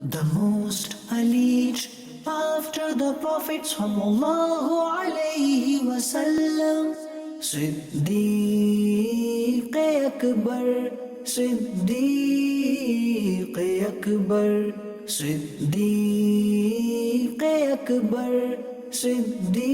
The most alleged after the Prophet sallallahu alaihi wasallam, Siddiq-e-Akbar, Siddiq-e-Akbar, Siddiq-e-Akbar, Siddiq-e-Akbar.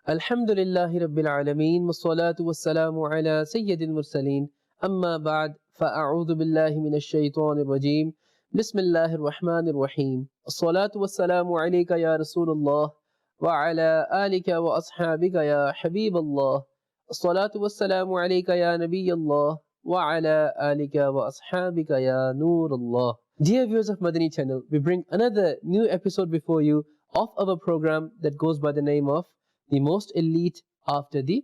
Alhamdulillahi Rabbil Alameen, wassalatu wassalamu ala Sayyidil Mursaleen, amma ba'd, fa'a'udhu billahi minash shaitanir rajeem, bismillahir rahmanir rahim, as-salatu wassalamu alayka ya Rasulullah, wa ala alika wa ashabika ya Habiballah, as-salatu wassalamu alayka ya Nabiyallah, wa ala alika wa ashabika ya Nurullah. Dear viewers of Madani Channel, we bring another new episode before you of our program that goes by the name of the most elite after the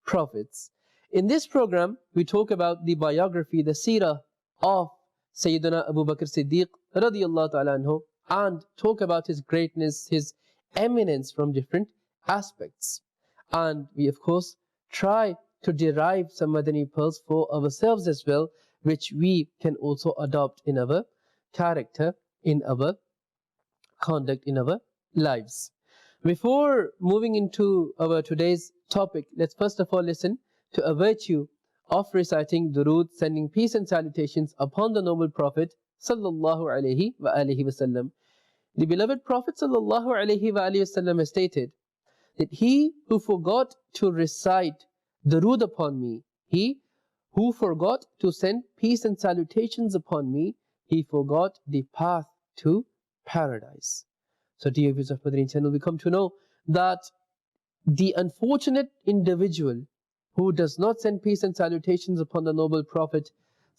prophets. In this program, we talk about the biography, the seerah of Sayyiduna Abu Bakr Siddiq radiyallahu ta'ala anhu, and talk about his greatness, his eminence from different aspects. And we of course try to derive some Madani pearls for ourselves as well, which we can also adopt in our character, in our conduct, in our lives. Before moving into our today's topic, let's first of all listen to a virtue of reciting durood, sending peace and salutations upon the noble Prophet sallallahu alaihi wasallam. The beloved Prophet sallallahu alaihi wasallam has stated that he who forgot to recite durood upon me, he who forgot to send peace and salutations upon me, he forgot the path to paradise. So dear viewers of Madani Channel, we come to know that the unfortunate individual who does not send peace and salutations upon the noble Prophet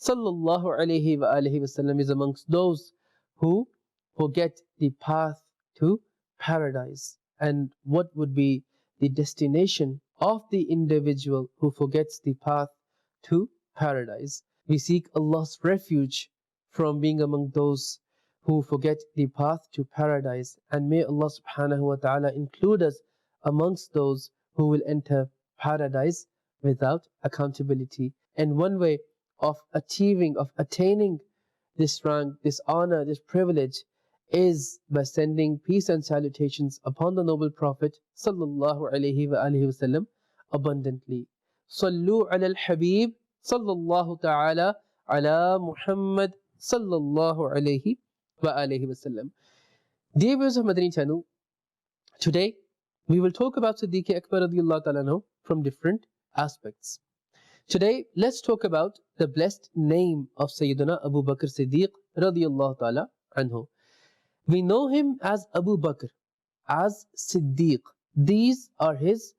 sallallahu alaihi wasallam is amongst those who forget the path to paradise. And what would be the destination of the individual who forgets the path to paradise? We seek Allah's refuge from being among those who forget the path to paradise, and may Allah subhanahu wa ta'ala include us amongst those who will enter paradise without accountability. And one way of attaining this rank, this honor, this privilege is by sending peace and salutations upon the noble Prophet sallallahu alaihi wasallam abundantly. Sallu ala al-Habib sallallahu ta'ala ala Muhammad sallallahu alaihi wasallam. Dear viewers of Madani Channel, today we will talk about Siddiq-e-Akbar radiyallahu ta'ala anhu from different aspects. Today let's talk about the blessed name of Sayyiduna Abu Bakr Siddiq radiyallahu ta'ala anhu. We know him as Abu Bakr, as Siddiq. These are his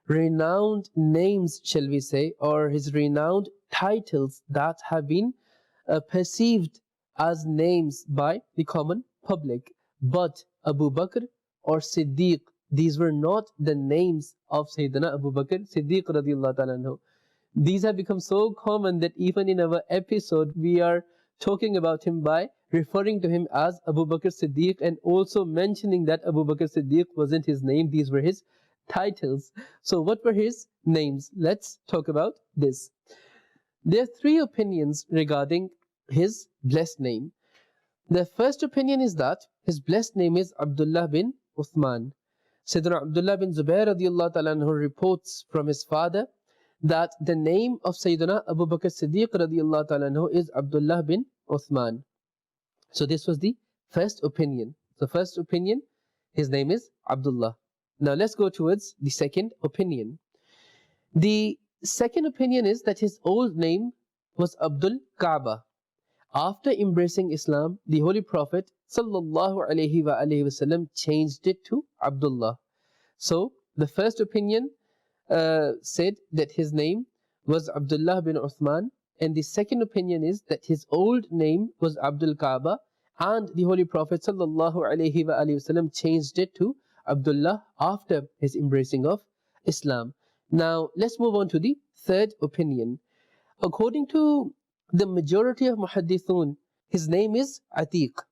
renowned names, shall we say, or his renowned titles that have been perceived as names by the common public. But Abu Bakr or Siddiq, these were not the names of Sayyidina Abu Bakr Siddiq radiyallahu ta'ala anhu. These have become so common that even in our episode we are talking about him by referring to him as Abu Bakr Siddiq, and also mentioning that Abu Bakr Siddiq wasn't his name, these were his titles. So what were his names? Let's talk about this. There are three opinions regarding his blessed name. The first opinion is that his blessed name is Abdullah bin Uthman. Sayyidina Abdullah bin Zubair radiyallahu ta'ala anhu reports from his father that the name of Sayyidina Abu Bakr Siddiq radiyallahu ta'ala anhu is Abdullah bin Uthman. So this was the first opinion. The first opinion, his name is Abdullah. Now let's go towards the second opinion. The second opinion is that his old name was Abdul Kaaba. After embracing Islam, the Holy Prophet sallallahu alaihi wasallam changed it to Abdullah. So the first opinion said that his name was Abdullah bin Uthman, and the second opinion is that his old name was Abdul Kaaba, and the Holy Prophet sallallahu alaihi wasallam changed it to Abdullah after his embracing of Islam. Now let's move on to the third opinion. According to the majority of muhaddithun, his name is Atiq.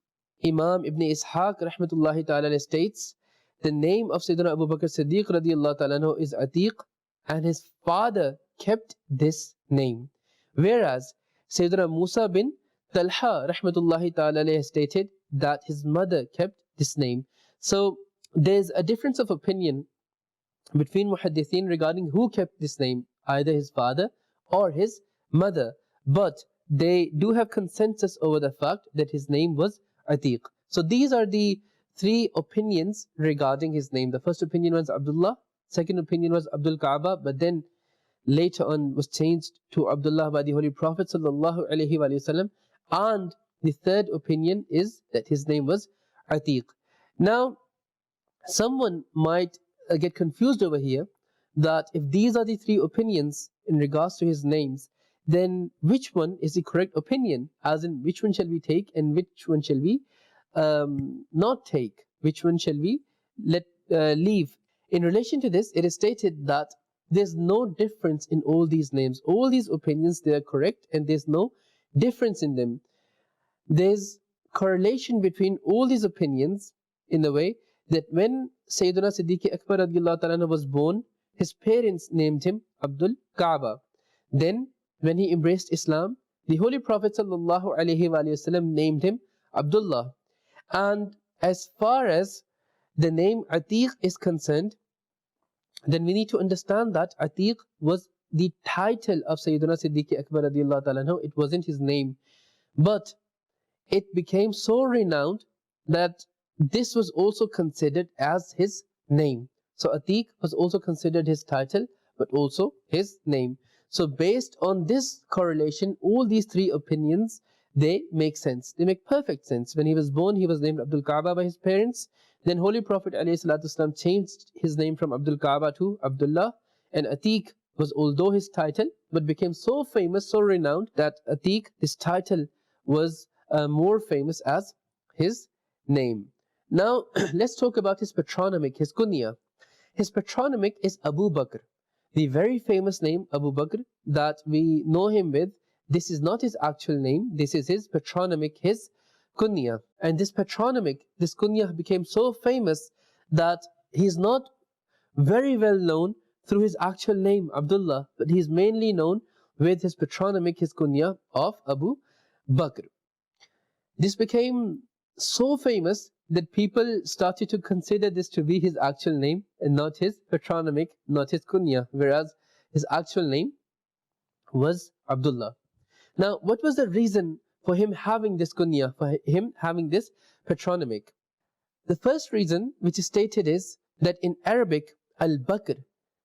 Imam Ibn Ishaq rahmatullahi ta'ala states the name of Sayyidina Abu Bakr Siddiq radiyallahu ta'ala anhu is Atiq, and his father kept this name. Whereas Sayyidina Musa bin Talha rahmatullahi ta'ala has stated that his mother kept this name. So there's a difference of opinion between muhaddithin regarding who kept this name, either his father or his mother. But they do have consensus over the fact that his name was Atiq. So these are the three opinions regarding his name. The first opinion was Abdullah, second opinion was Abdul Kaaba, but then later on was changed to Abdullah by the Holy Prophet sallallahu alaihi wasallam. And the third opinion is that his name was Atiq. Now, someone might get confused over here that if these are the three opinions in regards to his names, then which one is the correct opinion? As in, which one shall we take and which one shall we not take? Which one shall we leave? In relation to this, it is stated that there's no difference in all these names. All these opinions, they are correct and there's no difference in them. There's correlation between all these opinions in the way that when Sayyiduna Siddiq-e-Akbar radiallahu ta'ala was born, his parents named him Abdul Kaaba. Then when he embraced Islam, the Holy Prophet sallallahu alaihi wasallam named him Abdullah. And as far as the name Atiq is concerned, then we need to understand that Atiq was the title of Sayyiduna Siddiq-e-Akbar radiallahu ta'ala. It wasn't his name. But it became so renowned that this was also considered as his name. So Atiq was also considered his title, but also his name. So based on this correlation, all these three opinions, they make sense. They make perfect sense. When he was born, he was named Abdul Kaaba by his parents. Then Holy Prophet ﷺ changed his name from Abdul Kaaba to Abdullah. And Atiq was, although his title, but became so famous, so renowned, that Atiq, this title, was more famous as his name. Now, let's talk about his patronymic, his kunya. His patronymic is Abu Bakr. The very famous name Abu Bakr that we know him with, this is not his actual name, this is his patronymic, his kunya. And this patronymic, this kunya became so famous that he's not very well known through his actual name, Abdullah, but he's mainly known with his patronymic, his kunya of Abu Bakr. This became so famous that people started to consider this to be his actual name and not his patronymic, not his kunya, whereas his actual name was Abdullah. Now, what was the reason for him having this kunya, for him having this patronymic? The first reason which is stated is that in Arabic, al-Bakr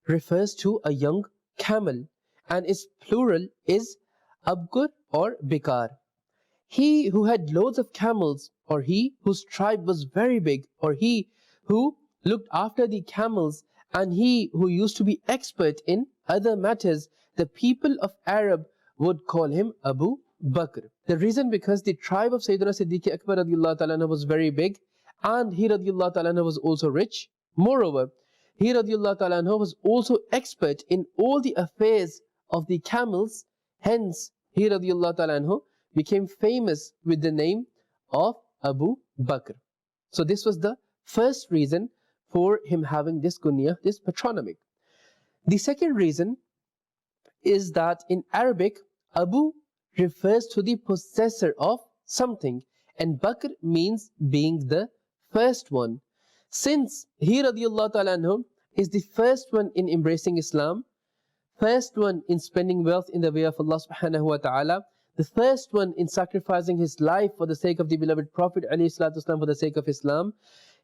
refers to a young camel and its plural is Abkur or Bikar. He who had loads of camels, or he whose tribe was very big, or he who looked after the camels, and he who used to be expert in other matters, the people of Arab would call him Abu Bakr. The reason, because the tribe of Sayyiduna Siddiq-e-Akbar radiallahu ta'ala was very big, and he radiallahu ta'ala was also rich. Moreover, he radiallahu ta'ala was also expert in all the affairs of the camels. Hence, he radiallahu ta'ala became famous with the name of Abu Bakr. So this was the first reason for him having this kunya, this patronymic. The second reason is that in Arabic, Abu refers to the possessor of something, and Bakr means being the first one. Since he radiallahu ta'ala anhu is the first one in embracing Islam, first one in spending wealth in the way of Allah subhanahu wa ta'ala, the first one in sacrificing his life for the sake of the beloved Prophet ﷺ, for the sake of Islam,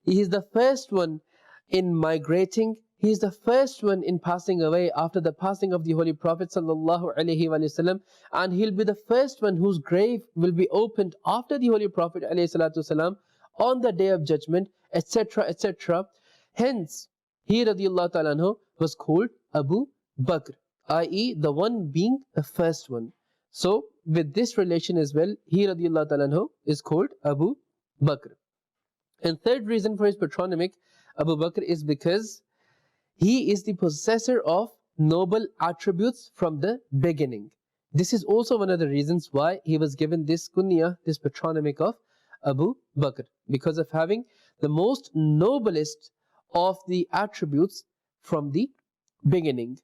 he is the first one in migrating, he is the first one in passing away after the passing of the Holy Prophet ﷺ, and he'll be the first one whose grave will be opened after the Holy Prophet ﷺ on the Day of Judgment, etc., etc. Hence, he radiallahu ta'ala anhu was called Abu Bakr, i.e. the one being the first one. So, with this relation as well, he radiallahu ta'ala anhu is called Abu Bakr. And third reason for his patronymic, Abu Bakr, is because he is the possessor of noble attributes from the beginning. This is also one of the reasons why he was given this kunya, this patronymic of Abu Bakr, because of having the most noblest of the attributes from the beginning.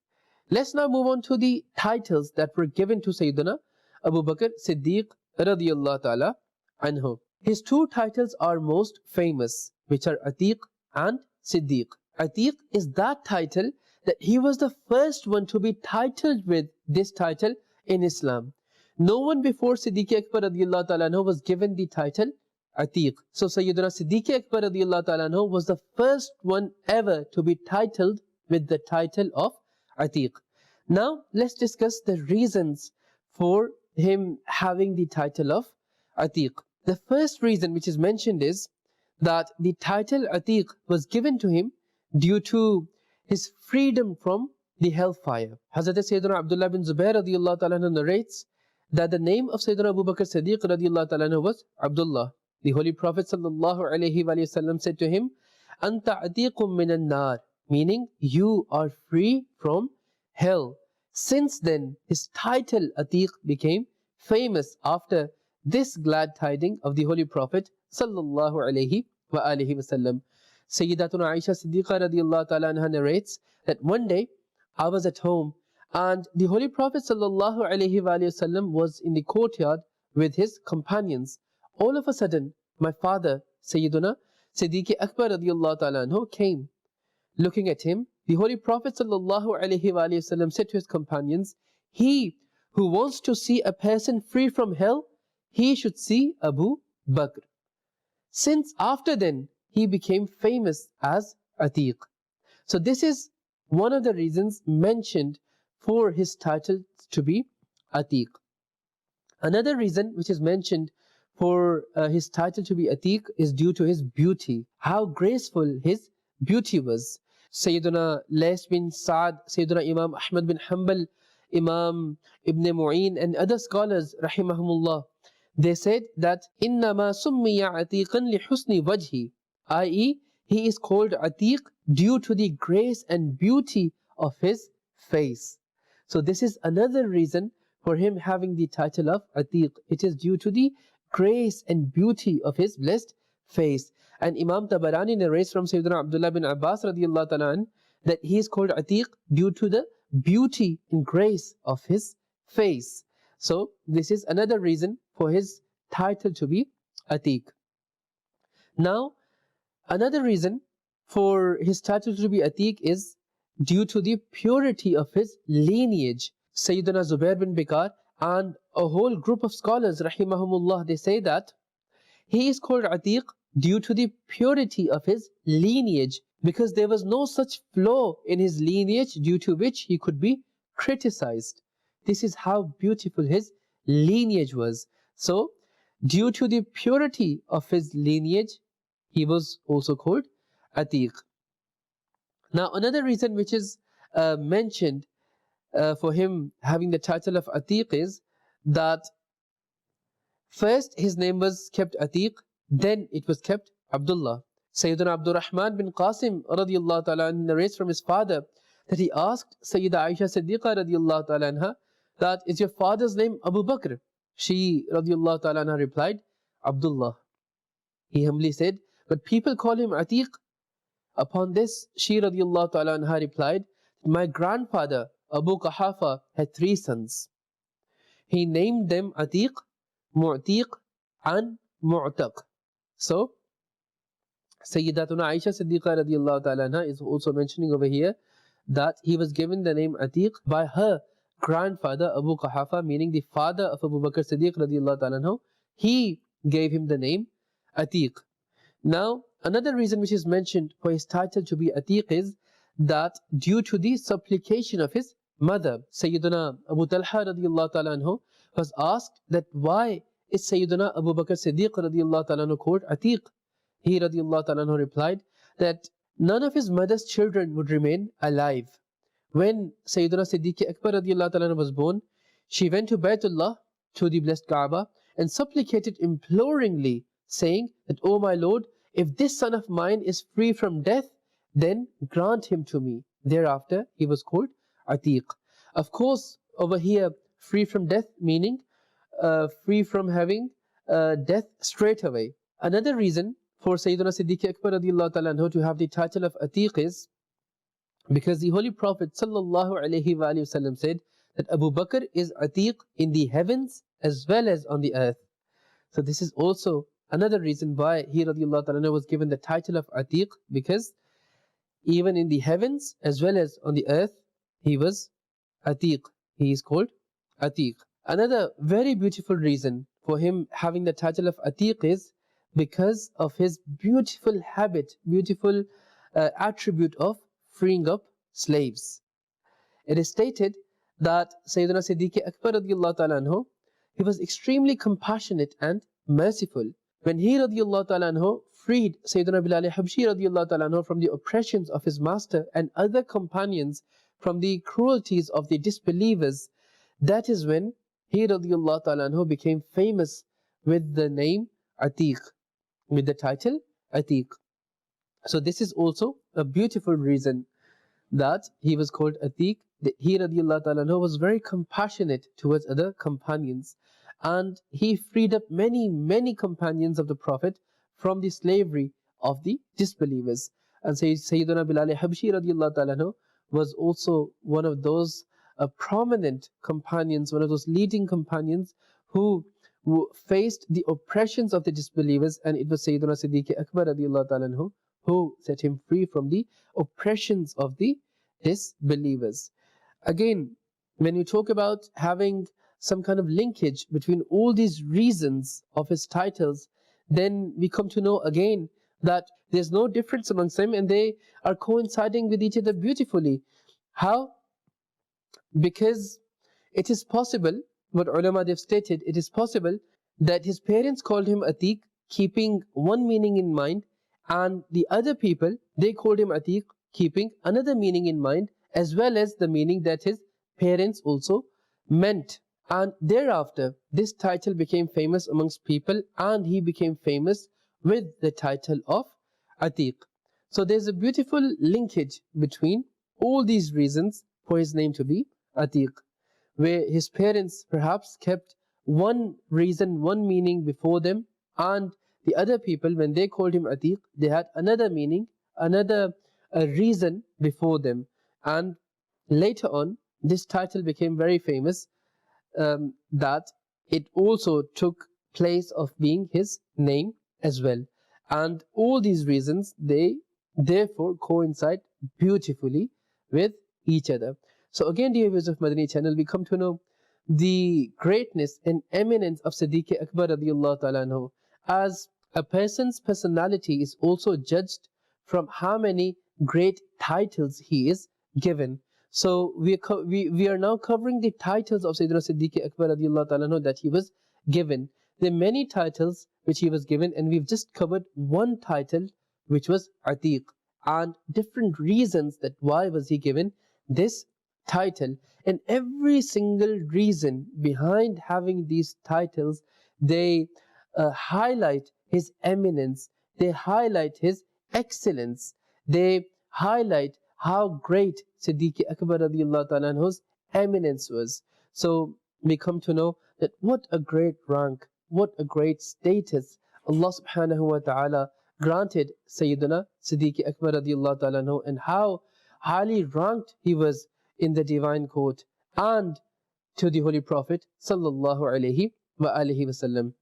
Let's now move on to the titles that were given to Sayyiduna Abu Bakr Siddiq radiyallahu ta'ala anhu. His two titles are most famous, which are Atiq and Siddiq. Atiq is that title that he was the first one to be titled with this title in Islam. No one before Siddiq-e-Akbar radiyallahu ta'ala anhu was given the title Atiq. So Sayyiduna Siddiq-e-Akbar radiyallahu ta'ala anhu was the first one ever to be titled with the title of Atiq. Now let's discuss the reasons for him having the title of Atiq. The first reason which is mentioned is that the title Atiq was given to him due to his freedom from the hellfire. Hazrat Sayyiduna Abdullah bin Zubair radiyallahu ta'ala anhu narrates that the name of Sayyiduna Abu Bakr Siddiq radiyallahu ta'ala anhu was Abdullah. The Holy Prophet sallallahu alayhi wa sallam said to him, Anta atiqum minan nar, meaning you are free from hell. Since then, his title Atiq became famous after this glad tiding of the Holy Prophet sallallahu alayhi wa alihi wasallam. Sayyidatuna Aisha Siddiqa radiyallahu ta'ala anha narrates that one day I was at home and the Holy Prophet sallallahu alayhi wa sallam was in the courtyard with his companions. All of a sudden, my father, Sayyiduna Siddiq-e-Akbar radiyallahu ta'ala anhu came. Looking at him, the Holy Prophet sallallahu alayhi wa sallam said to his companions, he who wants to see a person free from hell, he should see Abu Bakr. Since after then, he became famous as Atiq. So this is one of the reasons mentioned for his title to be Atiq. Another reason which is mentioned for his title to be Atiq is due to his beauty, how graceful his beauty was. Sayyiduna Lays bin Sa'd, Sayyiduna Imam Ahmad bin Hanbal, Imam Ibn Mu'in and other scholars rahimahumullah, they said that إِنَّمَا سُمِّيَ عَتِيقًا لِحُسْنِ وَجْهِ, i.e. he is called Atiq due to the grace and beauty of his face. So this is another reason for him having the title of Atiq. It is due to the grace and beauty of his blessed face. And Imam Tabarani narrates from Sayyidina Abdullah bin Abbas radiyallahu ta'ala an, that he is called Atiq due to the beauty and grace of his face. So this is another reason for his title to be Atiq. Now, another reason for his title to be Atiq is due to the purity of his lineage. Sayyidina Zubair bin Bikar and a whole group of scholars rahimahumullah, they say that he is called Atiq due to the purity of his lineage, because there was no such flaw in his lineage due to which he could be criticized. This is how beautiful his lineage was. So, due to the purity of his lineage, he was also called Atiq. Now, another reason which is mentioned for him having the title of Atiq is that first his name was kept Atiq, then it was kept Abdullah. Sayyiduna Abdul Rahman bin Qasim radiyallahu ta'ala narrates from his father that he asked Sayyida Aisha Siddiqa radiyallahu ta'ala anha that, is your father's name Abu Bakr? She radiyallahu ta'ala anha replied, Abdullah. He humbly said, but people call him Atiq. Upon this, she radiyallahu ta'ala anha replied, my grandfather Abu Qahafa had 3 sons. He named them Atiq, Mu'tiq and Mu'taq. So, Sayyidatuna Aisha Siddiqa radiyallahu ta'ala anha is also mentioning over here that he was given the name Atiq by her grandfather Abu Qahafa, meaning the father of Abu Bakr Siddiq radiyallahu ta'ala anhu. He gave him the name Atiq. Now, another reason which is mentioned for his title to be Atiq is that due to the supplication of his mother, Sayyiduna Abu Talha radiyallahu ta'ala anhu was asked that why is Sayyiduna Abu Bakr Siddiq radiyallahu ta'ala anhu called Atiq? He radiyallahu ta'ala anhu replied that none of his mother's children would remain alive. When Sayyiduna Siddiq-e-Akbar radiyallahu ta'ala anhu was born, she went to Baytullah, to the blessed Kaaba, and supplicated imploringly, saying that, O my Lord, if this son of mine is free from death, then grant him to me. Thereafter, he was called Atiq. Of course, over here, free from death meaning free from having death straight away. Another reason for Sayyiduna Siddiq-e-Akbar radiyallahu ta'ala anhu to have the title of Atiq is because the Holy Prophet sallallahu alayhi wa sallam said that Abu Bakr is Atiq in the heavens as well as on the earth. So this is also another reason why he radiallahu ta'ala was given the title of Atiq, because even in the heavens as well as on the earth, he was Atiq. He is called Atiq. Another very beautiful reason for him having the title of Atiq is because of his beautiful habit, beautiful attribute of freeing up slaves. It is stated that Sayyiduna Siddiq-e-Akbar radiallahu ta'ala anhu, he was extremely compassionate and merciful. When he radiallahu ta'ala anhu freed Sayyiduna Bilal Habshi radiallahu ta'ala anhu from the oppressions of his master and other companions from the cruelties of the disbelievers, that is when he radiallahu ta'ala anhu became famous with the name Atiq, with the title Atiq. So this is also a beautiful reason that he was called Atiq. That he radiallahu ta'ala anhu was very compassionate towards other companions, and he freed up many companions of the Prophet from the slavery of the disbelievers. And Sayyiduna Bilal Habshi radiallahu ta'ala anhu was also one of those prominent companions, one of those leading companions who faced the oppressions of the disbelievers, and it was Sayyiduna Siddiq-e-Akbar radiallahu ta'ala anhu who set him free from the oppressions of the disbelievers. Again, when you talk about having some kind of linkage between all these reasons of his titles, then we come to know again that there's no difference amongst them and they are coinciding with each other beautifully. How? Because it is possible, what ulama they've stated, it is possible that his parents called him Atiq, keeping one meaning in mind, and the other people, they called him Atiq, keeping another meaning in mind, as well as the meaning that his parents also meant. And thereafter, this title became famous amongst people, and he became famous with the title of Atiq. So there's a beautiful linkage between all these reasons for his name to be Atiq, where his parents perhaps kept one reason, one meaning before them, and the other people, when they called him Atiq, they had another meaning, another reason before them. And later on, this title became very famous, that it also took place of being his name as well. And all these reasons, they therefore coincide beautifully with each other. So again, dear viewers of Madani Channel, we come to know the greatness and eminence of Siddiq-e-Akbar radiallahu ta'ala anhu. As a person's personality is also judged from how many great titles he is given. So we are now covering the titles of Sayyiduna Siddiq-e-Akbar radiallahu ta'ala anhu that he was given. There are many titles which he was given, and we've just covered one title, which was Atiq, and different reasons that why was he given this title. And every single reason behind having these titles, they highlight his eminence, they highlight his excellence, they highlight how great Siddiq-e-Akbar radiallahu ta'ala anhu's eminence was. So we come to know that what a great rank, what a great status Allah subhanahu wa ta'ala granted Sayyiduna Siddiq-e-Akbar radiallahu ta'ala anhu, and how highly ranked he was in the divine court and to the Holy Prophet sallallahu alaihi wasallam.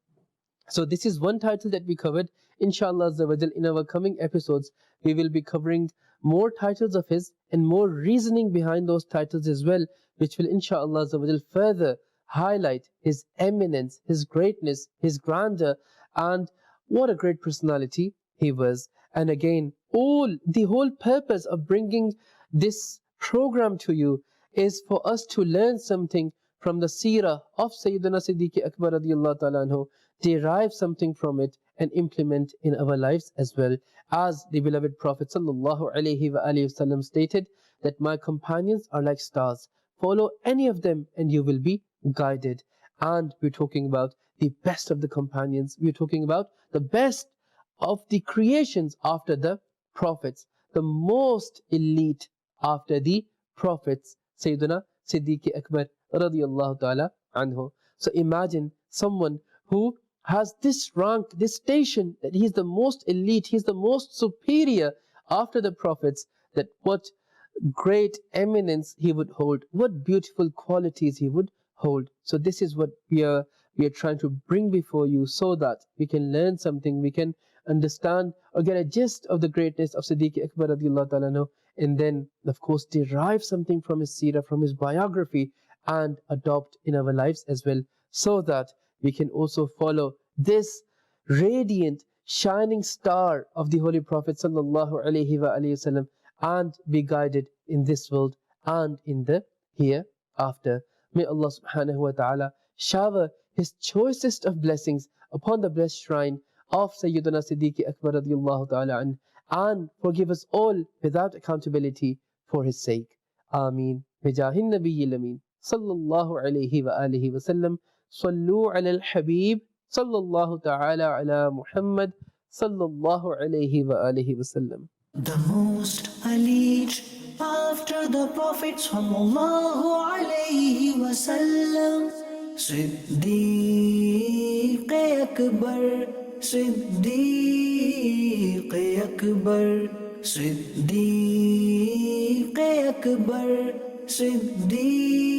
So this is one title that we covered. Inshallah Azza wa Jal, in our coming episodes, we will be covering more titles of his and more reasoning behind those titles as well, which will inshallah Azza wa Jal further highlight his eminence, his greatness, his grandeur, and what a great personality he was. And again, the whole purpose of bringing this program to you is for us to learn something from the seerah of Sayyiduna Siddiq-e-Akbar radiallahu ta'ala anhu, derive something from it and implement in our lives as well. As the beloved Prophet sallallahu alaihi wasallam stated that my companions are like stars. Follow any of them and you will be guided. And we're talking about the best of the companions. We're talking about the best of the creations after the prophets, the most elite after the prophets, Sayyiduna Siddiq-e-Akbar radiallahu ta'ala anhu. So imagine someone who has this rank, this station, that he's the most elite, he's the most superior after the prophets, that what great eminence he would hold, what beautiful qualities he would hold. So this is what we are trying to bring before you, so that we can learn something, we can understand or get a gist of the greatness of Siddiq-e-Akbar radiallahu ta'ala anhu, and then of course derive something from his seerah, from his biography, and adopt in our lives as well, so that we can also follow this radiant shining star of the Holy Prophet sallallahu alaihi wasallam, and be guided in this world and in the hereafter. May Allah subhanahu wa ta'ala shower His choicest of blessings upon the blessed shrine of Sayyiduna Siddiq-e-Akbar radiallahu ta'ala an, and forgive us all without accountability for His sake. Ameen. Bijahin Nabiyyil Ameen. Sallallahu alayhi wa alihi wa sallam. Sallu ala al-Habib. Sallallahu ta'ala ala Muhammad. Sallallahu alayhi wa alihi wa sallam. The most elite after the Prophet sallallahu alayhi wasallam, Siddiq-e-Akbar, Siddiq-e-Akbar, Siddiq-e-Akbar, Siddiq-e-Akbar.